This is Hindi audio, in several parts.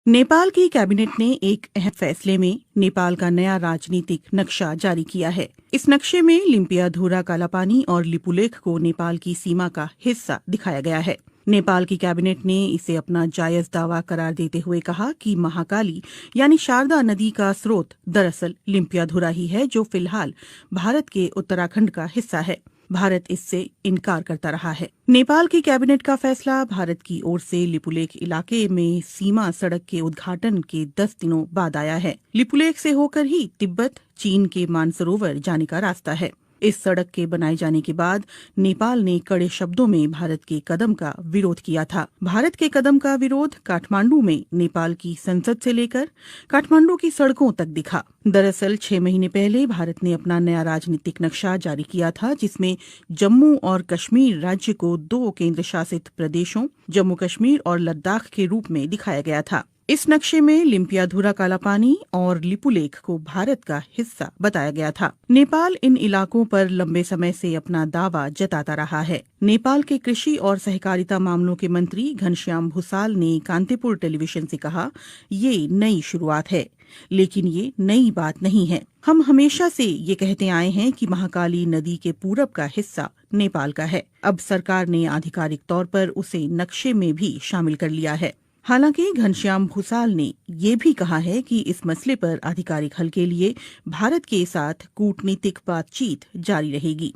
नेपाल की कैबिनेट ने एक अहम फैसले में नेपाल का नया राजनीतिक नक्शा जारी किया है। इस नक्शे में लिम्पियाधुरा कालापानी और लिपुलेख को नेपाल की सीमा का हिस्सा दिखाया गया है। नेपाल की कैबिनेट ने इसे अपना जायज दावा करार देते हुए कहा कि महाकाली यानी शारदा नदी का स्रोत दरअसल लिम्पियाधुरा ही है, जो फिलहाल भारत के उत्तराखंड का हिस्सा है। भारत इससे इनकार करता रहा है। नेपाल की कैबिनेट का फैसला भारत की ओर से लिपुलेख इलाके में सीमा सड़क के उद्घाटन के 10 दिनों बाद आया है। लिपुलेख से होकर ही तिब्बत चीन के मानसरोवर जाने का रास्ता है। इस सड़क के बनाए जाने के बाद नेपाल ने कड़े शब्दों में भारत के कदम का विरोध किया था। भारत के कदम का विरोध काठमांडू में नेपाल की संसद से लेकर काठमांडू की सड़कों तक दिखा। दरअसल 6 महीने पहले भारत ने अपना नया राजनीतिक नक्शा जारी किया था, जिसमें जम्मू और कश्मीर राज्य को 2 केंद्र शासित प्रदेशों जम्मू कश्मीर और लद्दाख के रूप में दिखाया गया था। इस नक्शे में लिम्पियाधुरा कालापानी और लिपुलेख को भारत का हिस्सा बताया गया था। नेपाल इन इलाकों पर लंबे समय से अपना दावा जताता रहा है। नेपाल के कृषि और सहकारिता मामलों के मंत्री घनश्याम भूसाल ने कांतिपुर टेलीविजन से कहा, ये नई शुरुआत है, लेकिन ये नई बात नहीं है। हम हमेशा से ये कहते आए हैं कि महाकाली नदी के पूरब का हिस्सा नेपाल का है। अब सरकार ने आधिकारिक तौर पर उसे नक्शे में भी शामिल कर लिया है। हालांकि घनश्याम भूसाल ने ये भी कहा है कि इस मसले पर आधिकारिक हल के लिए भारत के साथ कूटनीतिक बातचीत जारी रहेगी।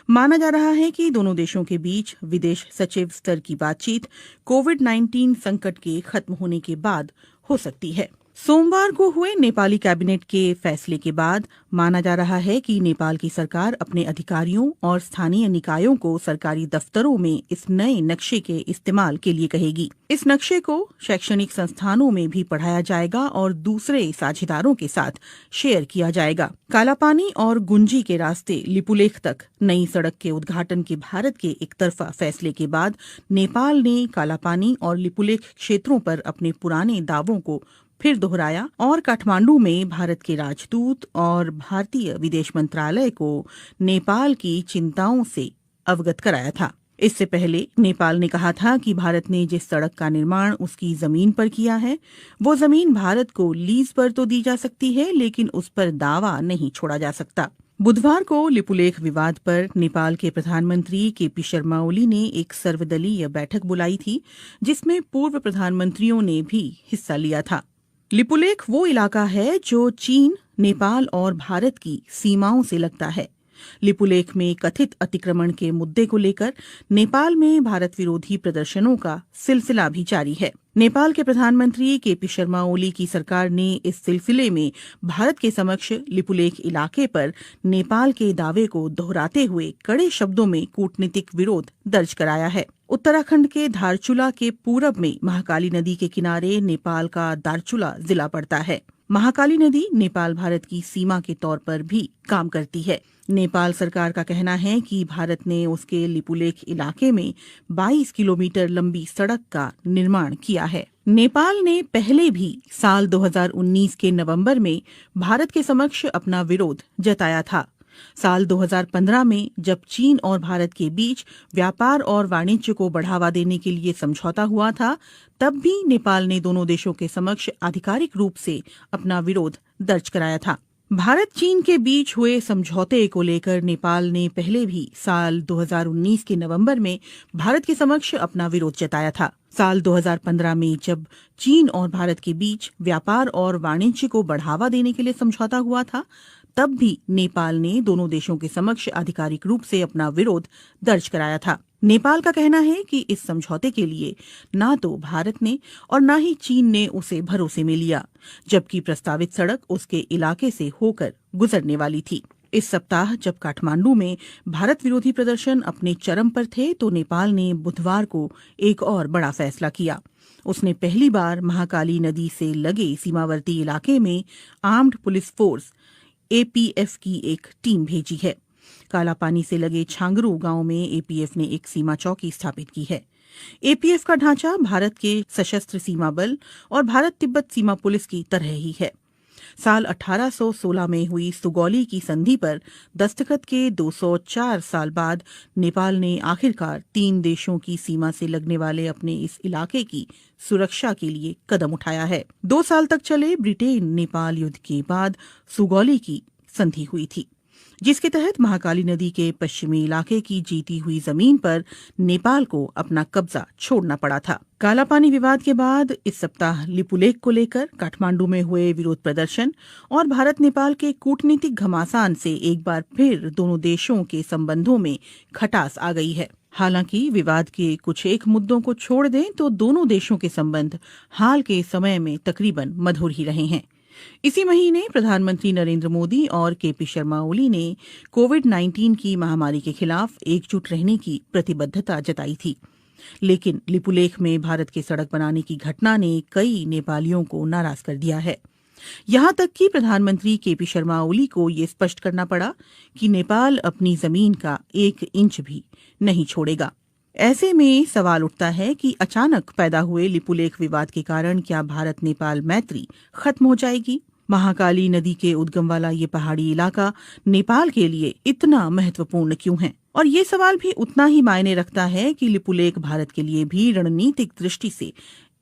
माना जा रहा है कि दोनों देशों के बीच विदेश सचिव स्तर की बातचीत कोविड-19 संकट के खत्म होने के बाद हो सकती है। सोमवार को हुए नेपाली कैबिनेट के फैसले के बाद माना जा रहा है कि नेपाल की सरकार अपने अधिकारियों और स्थानीय निकायों को सरकारी दफ्तरों में इस नए नक्शे के इस्तेमाल के लिए कहेगी। इस नक्शे को शैक्षणिक संस्थानों में भी पढ़ाया जाएगा और दूसरे साझेदारों के साथ शेयर किया जाएगा। कालापानी और गुंजी के रास्ते लिपुलेख तक नई सड़क के उद्घाटन के भारत के एकतरफा फैसले के बाद नेपाल ने कालापानी और लिपुलेख क्षेत्रों पर अपने पुराने दावों को फिर दोहराया और काठमांडू में भारत के राजदूत और भारतीय विदेश मंत्रालय को नेपाल की चिंताओं से अवगत कराया था। इससे पहले नेपाल ने कहा था कि भारत ने जिस सड़क का निर्माण उसकी जमीन पर किया है, वो जमीन भारत को लीज पर तो दी जा सकती है, लेकिन उस पर दावा नहीं छोड़ा जा सकता। बुधवार को लिपुलेख विवाद पर नेपाल के प्रधानमंत्री केपी शर्मा ओली ने एक सर्वदलीय बैठक बुलाई थी, जिसमें पूर्व प्रधानमंत्रियों ने भी हिस्सा लिया था। लिपुलेख वो इलाका है जो चीन, नेपाल और भारत की सीमाओं से लगता है। लिपुलेख में कथित अतिक्रमण के मुद्दे को लेकर नेपाल में भारत विरोधी प्रदर्शनों का सिलसिला भी जारी है। नेपाल के प्रधानमंत्री केपी शर्मा ओली की सरकार ने इस सिलसिले में भारत के समक्ष लिपुलेख इलाके पर नेपाल के दावे को दोहराते हुए कड़े शब्दों में कूटनीतिक विरोध दर्ज कराया है। उत्तराखंड के धारचूला के पूरब में महाकाली नदी के किनारे नेपाल का दारचूला जिला पड़ता है। महाकाली नदी नेपाल भारत की सीमा के तौर पर भी काम करती है। नेपाल सरकार का कहना है कि भारत ने उसके लिपुलेख इलाके में 22 किलोमीटर लंबी सड़क का निर्माण किया है। नेपाल ने पहले भी साल 2019 के नवंबर में भारत के समक्ष अपना विरोध जताया था। साल 2015 में जब चीन और भारत के बीच व्यापार और वाणिज्य को बढ़ावा देने के लिए समझौता हुआ था, तब भी नेपाल ने दोनों देशों के समक्ष आधिकारिक रूप से अपना विरोध दर्ज कराया था। भारत चीन के बीच हुए समझौते को लेकर नेपाल ने पहले भी साल 2019 के नवंबर में भारत के समक्ष अपना विरोध जताया था। साल 2015 में जब चीन और भारत के बीच व्यापार और वाणिज्य को बढ़ावा देने के लिए समझौता हुआ था, तब भी नेपाल ने दोनों देशों के समक्ष आधिकारिक रूप से अपना विरोध दर्ज कराया था। नेपाल का कहना है कि इस समझौते के लिए ना तो भारत ने और ना ही चीन ने उसे भरोसे में लिया, जबकि प्रस्तावित सड़क उसके इलाके से होकर गुजरने वाली थी। इस सप्ताह जब काठमांडू में भारत विरोधी प्रदर्शन अपने चरम पर थे, तो नेपाल ने बुधवार को एक और बड़ा फैसला किया। उसने पहली बार महाकाली नदी से लगे सीमावर्ती इलाके में आर्म्ड पुलिस फोर्स एपीएफ की एक टीम भेजी है। कालापानी से लगे छांगरू गांव में एपीएफ ने एक सीमा चौकी स्थापित की है। एपीएफ का ढांचा भारत के सशस्त्र सीमा बल और भारत तिब्बत सीमा पुलिस की तरह ही है। साल 1816 में हुई सुगौली की संधि पर दस्तखत के 204 साल बाद नेपाल ने आखिरकार 3 देशों की सीमा से लगने वाले अपने इस इलाके की सुरक्षा के लिए कदम उठाया है। 2 साल तक चले ब्रिटेन नेपाल युद्ध के बाद सुगौली की संधि हुई थी, जिसके तहत महाकाली नदी के पश्चिमी इलाके की जीती हुई जमीन पर नेपाल को अपना कब्जा छोड़ना पड़ा था। कालापानी विवाद के बाद इस सप्ताह लिपुलेख को लेकर काठमांडू में हुए विरोध प्रदर्शन और भारत नेपाल के कूटनीतिक घमासान से एक बार फिर दोनों देशों के संबंधों में खटास आ गई है। हालांकि विवाद के कुछ एक मुद्दों को छोड़ दें तो दोनों देशों के संबंध हाल के समय में तकरीबन मधुर ही रहे हैं। इसी महीने प्रधानमंत्री नरेंद्र मोदी और केपी शर्मा ओली ने कोविड-19 की महामारी के खिलाफ एकजुट रहने की प्रतिबद्धता जताई थी, लेकिन लिपुलेख में भारत के सड़क बनाने की घटना ने कई नेपालियों को नाराज कर दिया है। यहां तक कि प्रधानमंत्री केपी शर्मा ओली को ये स्पष्ट करना पड़ा कि नेपाल अपनी जमीन का 1 इंच भी नहीं छोड़ेगा। ऐसे में सवाल उठता है कि अचानक पैदा हुए लिपुलेख विवाद के कारण क्या भारत नेपाल मैत्री खत्म हो जाएगी? महाकाली नदी के उद्गम वाला ये पहाड़ी इलाका नेपाल के लिए इतना महत्वपूर्ण क्यों है? और ये सवाल भी उतना ही मायने रखता है कि लिपुलेख भारत के लिए भी रणनीतिक दृष्टि से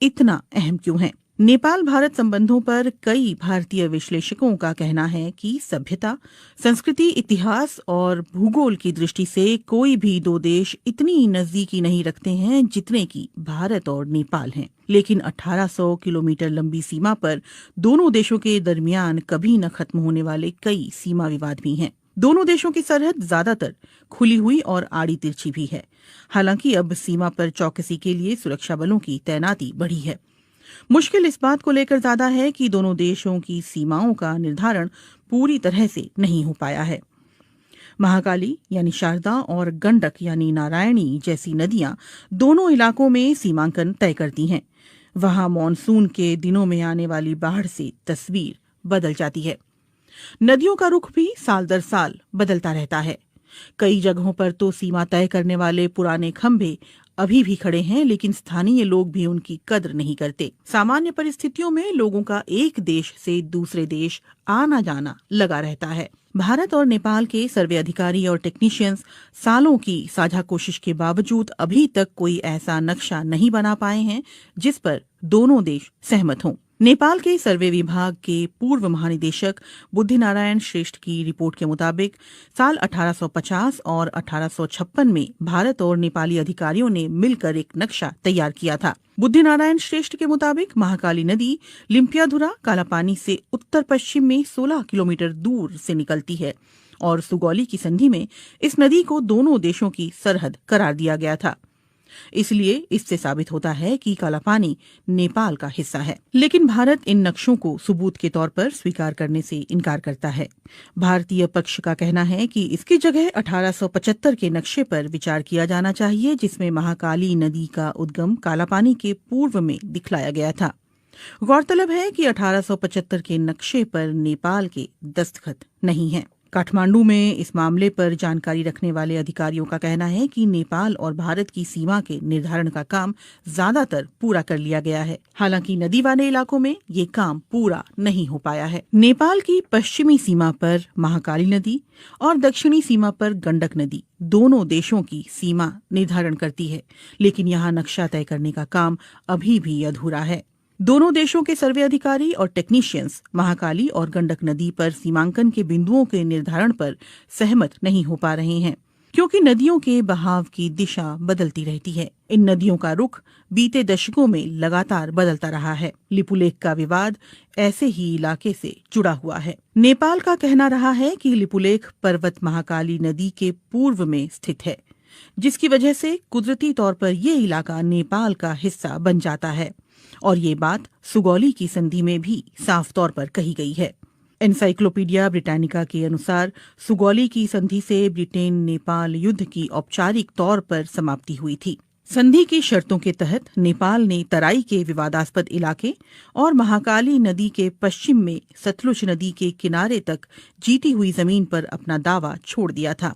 इतना अहम क्यों है? नेपाल भारत संबंधों पर कई भारतीय विश्लेषकों का कहना है कि सभ्यता, संस्कृति, इतिहास और भूगोल की दृष्टि से कोई भी 2 देश इतनी नजदीकी नहीं रखते हैं जितने कि भारत और नेपाल हैं। लेकिन 1800 किलोमीटर लंबी सीमा पर दोनों देशों के दरमियान कभी न खत्म होने वाले कई सीमा विवाद भी हैं। दोनों देशों की सरहद ज्यादातर खुली हुई और आड़ी तिरछी भी है। हालांकि अब सीमा पर चौकसी के लिए सुरक्षा बलों की तैनाती बढ़ी है। मुश्किल इस बात को लेकर ज्यादा है कि दोनों देशों की सीमाओं का निर्धारण पूरी तरह से नहीं हो पाया है। महाकाली यानी शारदा और गंडक यानी नारायणी जैसी नदियां दोनों इलाकों में सीमांकन तय करती हैं। वहां मॉनसून के दिनों में आने वाली बाढ़ से तस्वीर बदल जाती है। नदियों का रुख भी साल दर साल बदलता रहता है। कई जगहों पर तो सीमा तय करने वाले पुराने खंभे अभी भी खड़े हैं, लेकिन स्थानीय लोग भी उनकी कद्र नहीं करते। सामान्य परिस्थितियों में लोगों का एक देश से दूसरे देश आना जाना लगा रहता है। भारत और नेपाल के सर्वे अधिकारी और टेक्नीशियंस सालों की साझा कोशिश के बावजूद अभी तक कोई ऐसा नक्शा नहीं बना पाए हैं जिस पर दोनों देश सहमत हों। नेपाल के सर्वे विभाग के पूर्व महानिदेशक बुद्धिनारायण श्रेष्ठ की रिपोर्ट के मुताबिक साल 1850 और 1856 में भारत और नेपाली अधिकारियों ने मिलकर एक नक्शा तैयार किया था। बुद्धिनारायण श्रेष्ठ के मुताबिक महाकाली नदी लिम्पियाधुरा कालापानी से उत्तर पश्चिम में 16 किलोमीटर दूर से निकलती है और सुगौली की संधि में इस नदी को दोनों देशों की सरहद करार दिया गया था। इसलिए इससे साबित होता है कि कालापानी नेपाल का हिस्सा है। लेकिन भारत इन नक्शों को सबूत के तौर पर स्वीकार करने से इनकार करता है। भारतीय पक्ष का कहना है कि इसकी जगह 1875 के नक्शे पर विचार किया जाना चाहिए, जिसमें महाकाली नदी का उद्गम कालापानी के पूर्व में दिखलाया गया था। गौरतलब है कि 1875 के नक्शे पर नेपाल के दस्तखत नहीं हैं। काठमांडू में इस मामले पर जानकारी रखने वाले अधिकारियों का कहना है कि नेपाल और भारत की सीमा के निर्धारण का काम ज्यादातर पूरा कर लिया गया है। हालांकि नदी वाले इलाकों में ये काम पूरा नहीं हो पाया है। नेपाल की पश्चिमी सीमा पर महाकाली नदी और दक्षिणी सीमा पर गंडक नदी दोनों देशों की सीमा निर्धारण करती है, लेकिन यहाँ नक्शा तय करने का काम अभी भी अधूरा है। दोनों देशों के सर्वे अधिकारी और टेक्नीशियंस महाकाली और गंडक नदी पर सीमांकन के बिंदुओं के निर्धारण पर सहमत नहीं हो पा रहे हैं, क्योंकि नदियों के बहाव की दिशा बदलती रहती है। इन नदियों का रुख बीते दशकों में लगातार बदलता रहा है। लिपुलेख का विवाद ऐसे ही इलाके से जुड़ा हुआ है। नेपाल का कहना रहा है कि लिपुलेख पर्वत महाकाली नदी के पूर्व में स्थित है, जिसकी वजह से कुदरती तौर पर ये इलाका नेपाल का हिस्सा बन जाता है, और ये बात सुगौली की संधि में भी साफ तौर पर कही गई है। एनसाइक्लोपीडिया ब्रिटानिका के अनुसार सुगौली की संधि से ब्रिटेन नेपाल युद्ध की औपचारिक तौर पर समाप्ति हुई थी। संधि की शर्तों के तहत नेपाल ने तराई के विवादास्पद इलाके और महाकाली नदी के पश्चिम में सतलुज नदी के किनारे तक जीती हुई जमीन पर अपना दावा छोड़ दिया था।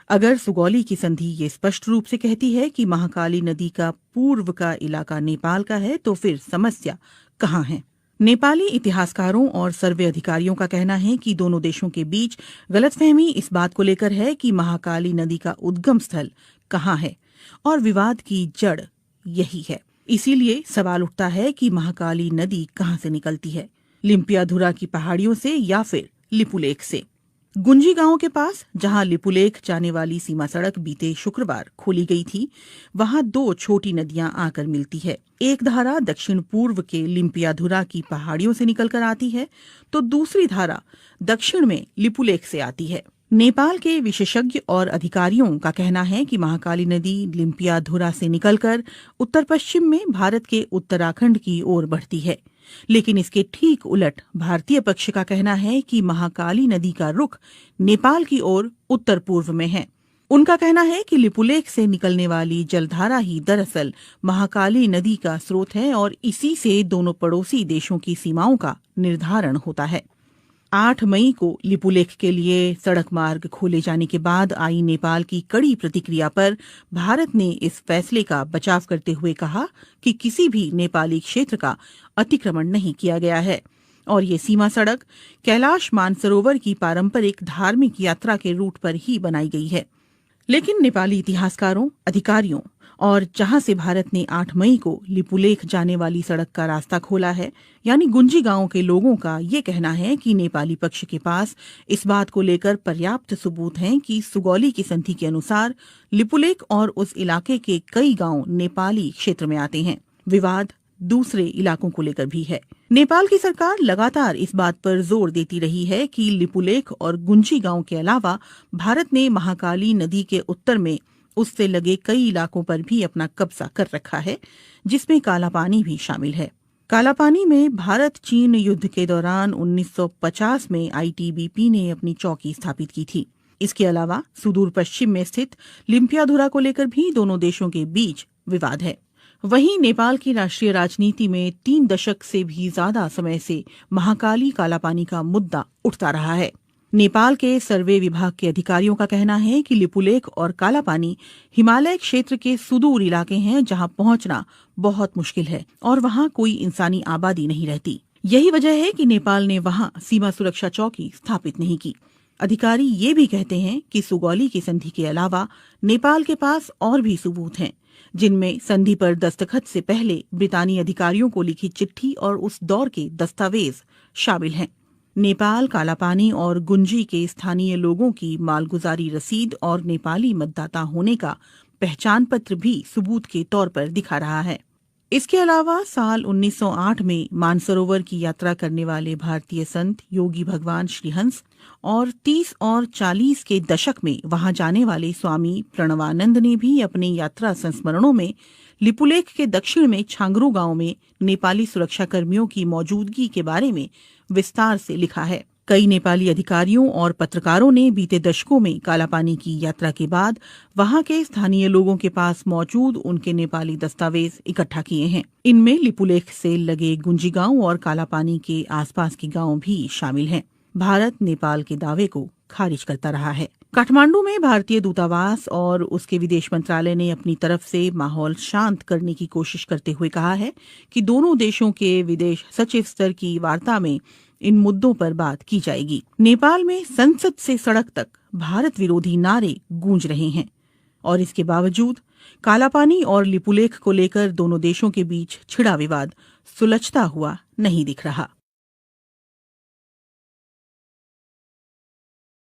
अगर सुगौली की संधि ये स्पष्ट रूप से कहती है कि महाकाली नदी का पूर्व का इलाका नेपाल का है, तो फिर समस्या कहाँ है? नेपाली इतिहासकारों और सर्वे अधिकारियों का कहना है कि दोनों देशों के बीच गलतफहमी इस बात को लेकर है कि महाकाली नदी का उद्गम स्थल कहाँ है और विवाद की जड़ यही है। इसीलिए सवाल उठता है कि महाकाली नदी कहाँ से निकलती है, लिम्पियाधुरा की पहाड़ियों से या फिर लिपुलेख से। गुंजी गांव के पास जहां लिपुलेख जाने वाली सीमा सड़क बीते शुक्रवार खोली गई थी, वहां दो छोटी नदियां आकर मिलती है। एक धारा दक्षिण पूर्व के लिम्पियाधुरा की पहाड़ियों से निकलकर आती है, तो दूसरी धारा दक्षिण में लिपुलेख से आती है। नेपाल के विशेषज्ञ और अधिकारियों का कहना है कि महाकाली नदी लिम्पियाधुरा से निकलकर उत्तर पश्चिम में भारत के उत्तराखंड की ओर बढ़ती है, लेकिन इसके ठीक उलट भारतीय पक्ष का कहना है कि महाकाली नदी का रुख नेपाल की ओर उत्तर पूर्व में है। उनका कहना है कि लिपुलेख से निकलने वाली जलधारा ही दरअसल महाकाली नदी का स्रोत है और इसी से दोनों पड़ोसी देशों की सीमाओं का निर्धारण होता है। 8 मई को लिपुलेख के लिए सड़क मार्ग खोले जाने के बाद आई नेपाल की कड़ी प्रतिक्रिया पर भारत ने इस फैसले का बचाव करते हुए कहा कि किसी भी नेपाली क्षेत्र का अतिक्रमण नहीं किया गया है और ये सीमा सड़क कैलाश मानसरोवर की पारंपरिक धार्मिक यात्रा के रूट पर ही बनाई गई है। लेकिन नेपाली इतिहासकारों, अधिकारियों और जहां से भारत ने 8 मई को लिपुलेख जाने वाली सड़क का रास्ता खोला है, यानी गुंजी गांव के लोगों का ये कहना है कि नेपाली पक्ष के पास इस बात को लेकर पर्याप्त सबूत हैं कि सुगौली की संधि के अनुसार लिपुलेख और उस इलाके के कई गांव नेपाली क्षेत्र में आते हैं। विवाद दूसरे इलाकों को लेकर भी है। नेपाल की सरकार लगातार इस बात पर जोर देती रही है कि लिपुलेख और गुंजी गांव के अलावा भारत ने महाकाली नदी के उत्तर में उससे लगे कई इलाकों पर भी अपना कब्जा कर रखा है, जिसमें कालापानी भी शामिल है। कालापानी में भारत चीन युद्ध के दौरान 1950 में आईटीबीपी ने अपनी चौकी स्थापित की थी। इसके अलावा सुदूर पश्चिम में स्थित लिम्पियाधुरा को लेकर भी दोनों देशों के बीच विवाद है। वहीं नेपाल की राष्ट्रीय राजनीति में 3 दशक से भी ज्यादा समय से महाकाली कालापानी का मुद्दा उठता रहा है। नेपाल के सर्वे विभाग के अधिकारियों का कहना है कि लिपुलेख और कालापानी हिमालय क्षेत्र के सुदूर इलाके हैं जहां पहुंचना बहुत मुश्किल है और वहां कोई इंसानी आबादी नहीं रहती। यही वजह है कि नेपाल ने वहां सीमा सुरक्षा चौकी स्थापित नहीं की। अधिकारी ये भी कहते हैं कि सुगौली की संधि के अलावा नेपाल के पास और भी सबूत हैं, जिनमें संधि पर दस्तखत से पहले ब्रितानी अधिकारियों को लिखी चिट्ठी और उस दौर के दस्तावेज शामिल हैं। नेपाल कालापानी और गुंजी के स्थानीय लोगों की मालगुजारी रसीद और नेपाली मतदाता होने का पहचान पत्र भी सबूत के तौर पर दिखा रहा है। इसके अलावा साल 1908 में मानसरोवर की यात्रा करने वाले भारतीय संत योगी भगवान श्रीहंस और 30 और 40 के दशक में वहां जाने वाले स्वामी प्रणवानंद ने भी अपने यात्रा संस्मरणों में लिपुलेख के दक्षिण में छांगरू गांव में नेपाली सुरक्षा कर्मियों की मौजूदगी के बारे में विस्तार से लिखा है। कई नेपाली अधिकारियों और पत्रकारों ने बीते दशकों में कालापानी की यात्रा के बाद वहां के स्थानीय लोगों के पास मौजूद उनके नेपाली दस्तावेज इकट्ठा किए हैं। इनमें लिपुलेख से लगे गुंजी गांव और कालापानी के आसपास के गांव भी शामिल हैं। भारत नेपाल के दावे को खारिज करता रहा है। काठमांडू में भारतीय दूतावास और उसके विदेश मंत्रालय ने अपनी तरफ से माहौल शांत करने की कोशिश करते हुए कहा है कि दोनों देशों के विदेश सचिव स्तर की वार्ता में इन मुद्दों पर बात की जाएगी। नेपाल में संसद से सड़क तक भारत विरोधी नारे गूंज रहे हैं और इसके बावजूद कालापानी और लिपुलेख को लेकर दोनों देशों के बीच छिड़ा विवाद सुलझता हुआ नहीं दिख रहा।